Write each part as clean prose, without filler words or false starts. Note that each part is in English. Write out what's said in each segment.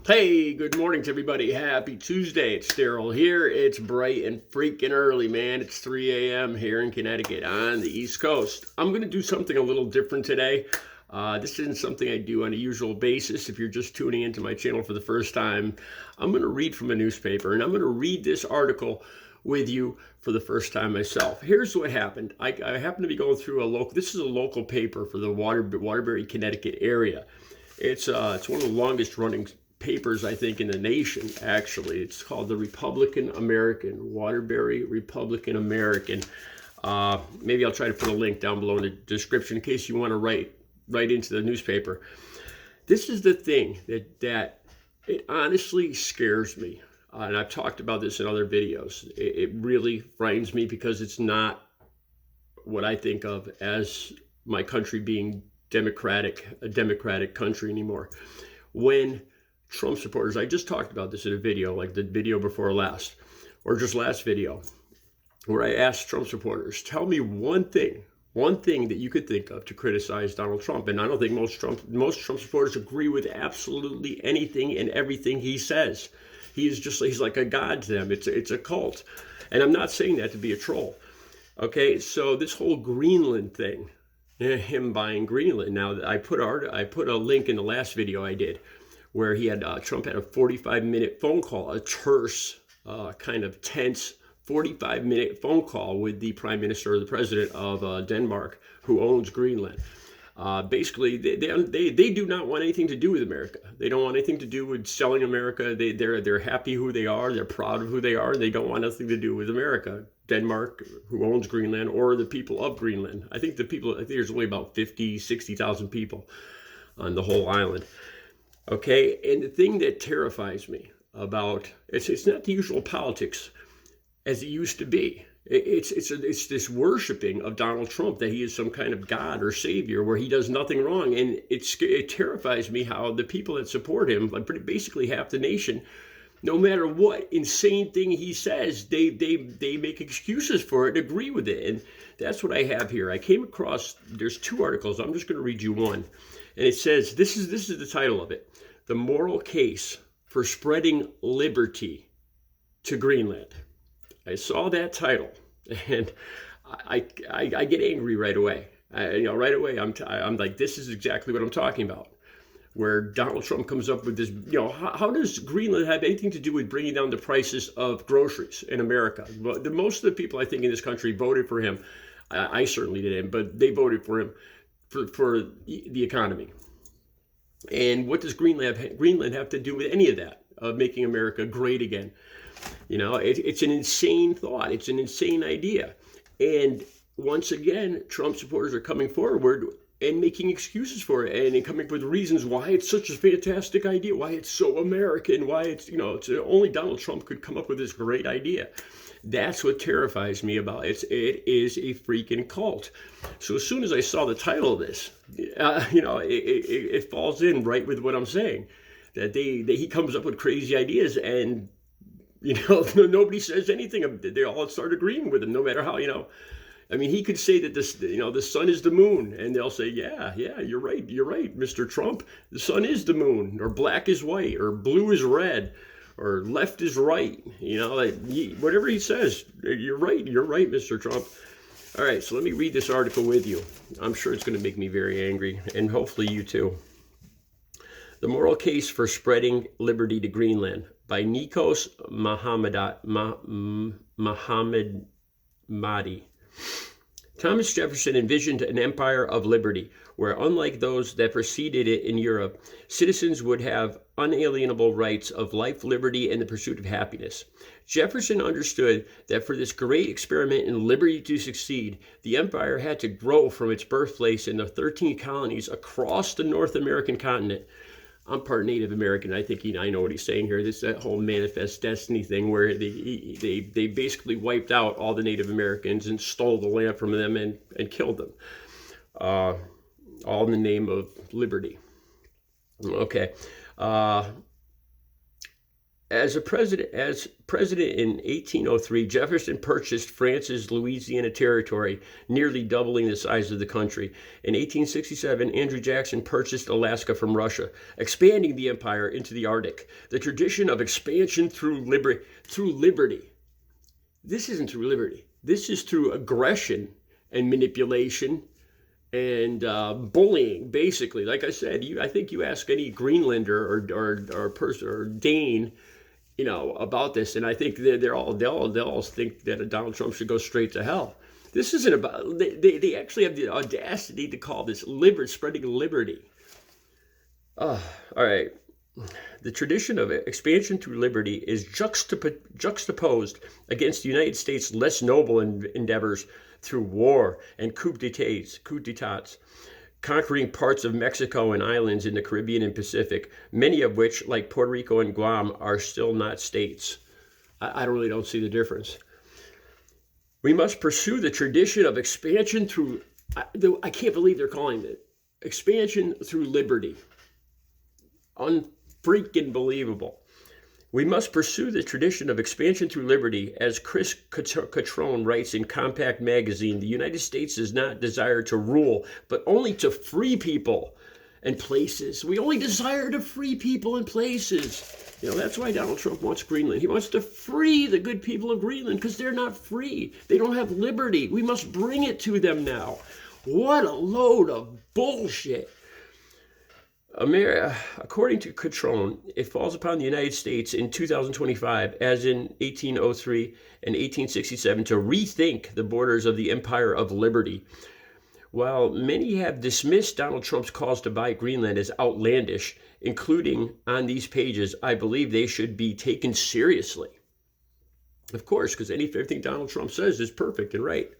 Hey, good morning to everybody. Happy Tuesday. It's Daryl here. It's bright and freaking early, man. It's 3 a.m. here in Connecticut on the East Coast. I'm going to do something a little different today. This isn't something I do on a usual basis. If you're just tuning into my channel for the first time, I'm going to read from a newspaper, and I'm going to read this article with you for the first time myself. Here's what happened. I happen to be going through this is a local paper for the Waterbury, Connecticut area. It's one of the longest running papers, I think, in the nation, actually. It's called the Republican American, Waterbury Republican American. Maybe I'll try to put a link down below in the description in case you want to write into the newspaper. This is the thing that it honestly scares me. And I've talked about this in other videos. It really frightens me because it's not what I think of as my country being a democratic country anymore. When Trump supporters, I just talked about this in a video, like the video before last, or just last video, where I asked Trump supporters, tell me one thing that you could think of to criticize Donald Trump. And I don't think most Trump supporters agree with absolutely anything and everything he says. He's like a god to them. It's a cult. And I'm not saying that to be a troll. Okay, so this whole Greenland thing, him buying Greenland. Now, I put a link in the last video I did where Trump had a 45-minute phone call, a terse, kind of tense 45-minute phone call with the prime minister or the president of Denmark, who owns Greenland. Basically, they do not want anything to do with America. They don't want anything to do with selling America. They're happy who they are. They're proud of who they are. And they don't want nothing to do with America. Denmark, who owns Greenland, or the people of Greenland. I think there's only about 50, 60,000 people on the whole island. Okay, and the thing that terrifies me about it's not the usual politics as it used to be. It's this worshiping of Donald Trump, that he is some kind of god or savior where he does nothing wrong, and it terrifies me how the people that support him, like basically half the nation, no matter what insane thing he says, they make excuses for it and agree with it. And that's what I have here. I came across, there's two articles. I'm just going to read you one. And it says, this is the title of it: The Moral Case for Spreading Liberty to Greenland. I saw that title, and I get angry right away. Right away, I'm like, this is exactly what I'm talking about. Where Donald Trump comes up with this, how does Greenland have anything to do with bringing down the prices of groceries in America? Well, most of the people I think in this country voted for him. I certainly didn't, but they voted for him for the economy. And what does Greenland have to do with any of that, of making America great again? It's an insane thought. It's an insane idea. And once again, Trump supporters are coming forward and making excuses for it, and coming up with reasons why it's such a fantastic idea, why it's so American, why it's only Donald Trump could come up with this great idea. That's what terrifies me about it. It is a freaking cult. So as soon as I saw the title of this, it falls in right with what I'm saying. That he comes up with crazy ideas, and nobody says anything. They all start agreeing with him, no matter how. He could say that the sun is the moon, and they'll say, yeah, you're right, Mr. Trump. The sun is the moon, or black is white, or blue is red, or left is right. Whatever he says, you're right, Mr. Trump. All right, so let me read this article with you. I'm sure it's going to make me very angry, and hopefully you too. The Moral Case for Spreading Liberty to Greenland by Nikos Mohammadmadi. Thomas Jefferson envisioned an empire of liberty, where, unlike those that preceded it in Europe, citizens would have unalienable rights of life, liberty, and the pursuit of happiness. Jefferson understood that for this great experiment in liberty to succeed, the empire had to grow from its birthplace in the 13 colonies across the North American continent. I'm part Native American. I think I know what he's saying here. That whole manifest destiny thing where they basically wiped out all the Native Americans and stole the land from them and killed them, all in the name of liberty. Okay. As president in 1803, Jefferson purchased France's Louisiana territory, nearly doubling the size of the country. In 1867, Andrew Jackson purchased Alaska from Russia, expanding the empire into the Arctic. The tradition of expansion through liberty. This isn't through liberty. This is through aggression and manipulation and bullying, basically. Like I said, I think you ask any Greenlander or person or Dane, about this, and I think they'll all think that Donald Trump should go straight to hell. This isn't about. They actually have the audacity to call this spreading liberty. All right. The tradition of expansion through liberty is juxtaposed against the United States' less noble endeavors through war and coup d'etats, conquering parts of Mexico and islands in the Caribbean and Pacific, many of which, like Puerto Rico and Guam, are still not states. I really don't see the difference. We must pursue the tradition of expansion through, I can't believe they're calling it, expansion through liberty. Unfreaking believable. We must pursue the tradition of expansion through liberty. As Chris Catrone writes in Compact Magazine, the United States does not desire to rule, but only to free people and places. We only desire to free people and places. That's why Donald Trump wants Greenland. He wants to free the good people of Greenland because they're not free. They don't have liberty. We must bring it to them now. What a load of bullshit. According to Catrone, it falls upon the United States in 2025, as in 1803 and 1867, to rethink the borders of the Empire of Liberty. While many have dismissed Donald Trump's calls to buy Greenland as outlandish, including on these pages, I believe they should be taken seriously. Of course, because everything Donald Trump says is perfect and right.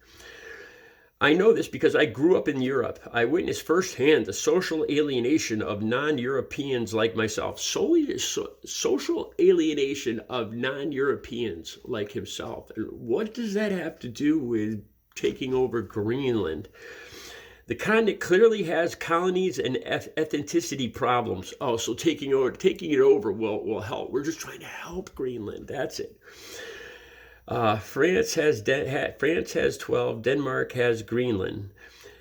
I know this because I grew up in Europe. I witnessed firsthand the social alienation of non-Europeans like myself. Social alienation of non-Europeans like himself. And what does that have to do with taking over Greenland? The continent clearly has colonies and ethnicity problems. Oh, so taking it over will help. We're just trying to help Greenland. That's it. France has 12. Denmark has Greenland.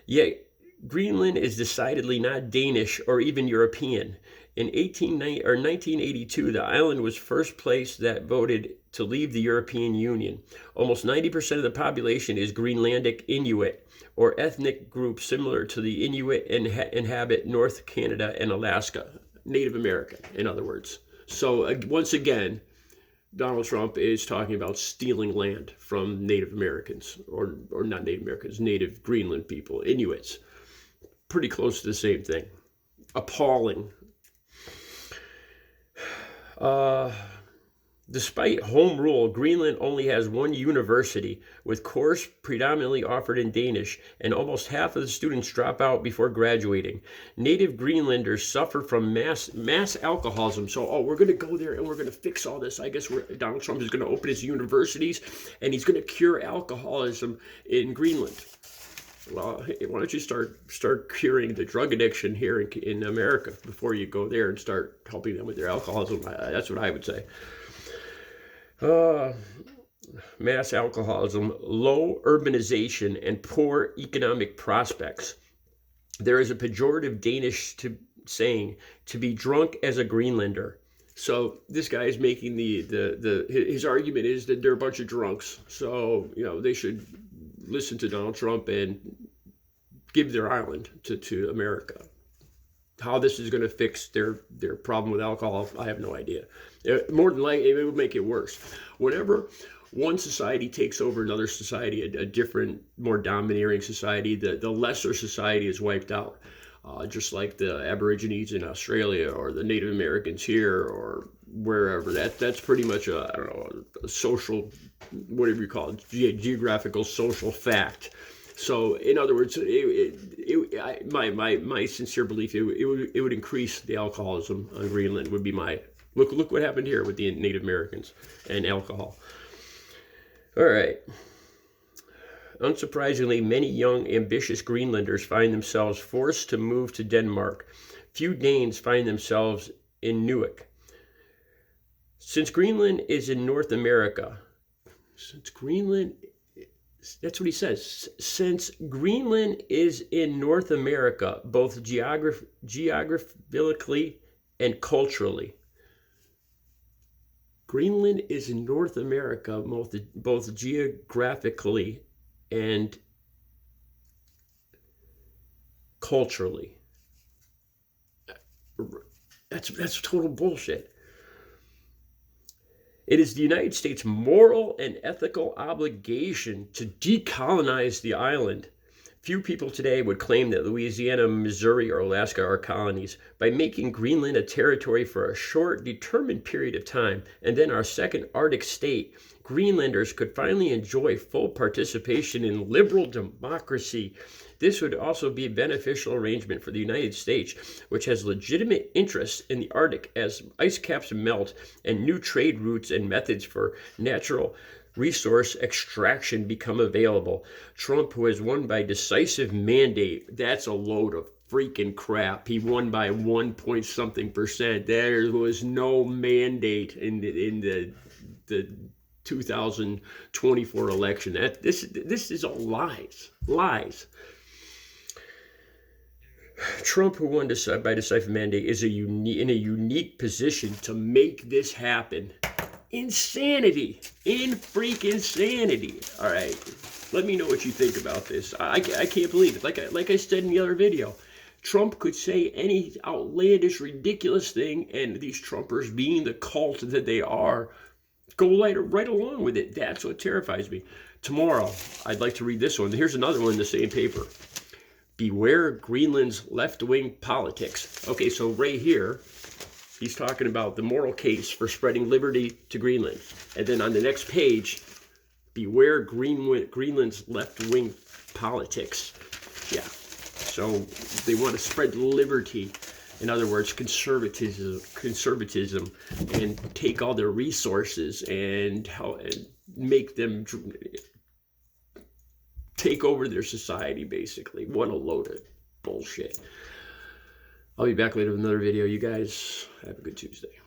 Yet Greenland is decidedly not Danish or even European. In 1982, the island was first place that voted to leave the European Union. Almost 90% of the population is Greenlandic Inuit, or ethnic groups similar to the Inuit inhabit North Canada and Alaska. Native American, in other words. So once again, Donald Trump is talking about stealing land from Native Americans, or not Native Americans, Native Greenland people, Inuits. Pretty close to the same thing. Appalling. Despite home rule, Greenland only has one university, with courses predominantly offered in Danish, and almost half of the students drop out before graduating. Native Greenlanders suffer from mass alcoholism. So, we're going to go there and we're going to fix all this. I guess Donald Trump is going to open his universities and he's going to cure alcoholism in Greenland. Well, why don't you start curing the drug addiction here in America before you go there and start helping them with their alcoholism? That's what I would say. Mass alcoholism, low urbanization, and poor economic prospects. There is a pejorative Danish saying, to be drunk as a Greenlander. So this guy is making his argument is that they're a bunch of drunks. So, they should listen to Donald Trump and give their island to America. How this is going to fix their problem with alcohol, I have no idea. More than likely, it would make it worse. Whenever one society takes over another society, a different, more domineering society, the lesser society is wiped out. Just like the Aborigines in Australia or the Native Americans here or wherever. That's pretty much a social, whatever you call it, geographical social fact. So, in other words, my sincere belief, it would increase the alcoholism on Greenland. Would be my look what happened here with the Native Americans and alcohol. All right. Unsurprisingly, many young, ambitious Greenlanders find themselves forced to move to Denmark. Few Danes find themselves in Nuuk. Since Greenland is in North America, that's what he says. Since Greenland is in North America, both geographically and culturally. Greenland is in North America, both geographically and culturally. That's total bullshit. It is the United States' moral and ethical obligation to decolonize the island. Few people today would claim that Louisiana, Missouri, or Alaska are colonies. By making Greenland a territory for a short, determined period of time, and then our second Arctic state, Greenlanders could finally enjoy full participation in liberal democracy. This would also be a beneficial arrangement for the United States, which has legitimate interests in the Arctic as ice caps melt and new trade routes and methods for natural resource extraction become available. Trump, who has won by decisive mandate, that's a load of freaking crap. He won by 1 point something percent. There was no mandate in the 2024 election. This is all lies. Trump, who won by decisive mandate, is in a unique position to make this happen. Insanity. Freaking insanity. All right. Let me know what you think about this. I can't believe it. Like I said in the other video, Trump could say any outlandish, ridiculous thing, and these Trumpers, being the cult that they are, go right along with it. That's what terrifies me. Tomorrow, I'd like to read this one. Here's another one in the same paper. Beware Greenland's left-wing politics. Okay, so right here, he's talking about the moral case for spreading liberty to Greenland. And then on the next page, beware Greenland's left-wing politics. Yeah, so they want to spread liberty. In other words, conservatism, and take all their resources and make them take over their society, basically. What a load of bullshit. I'll be back later with another video. You guys have a good Tuesday.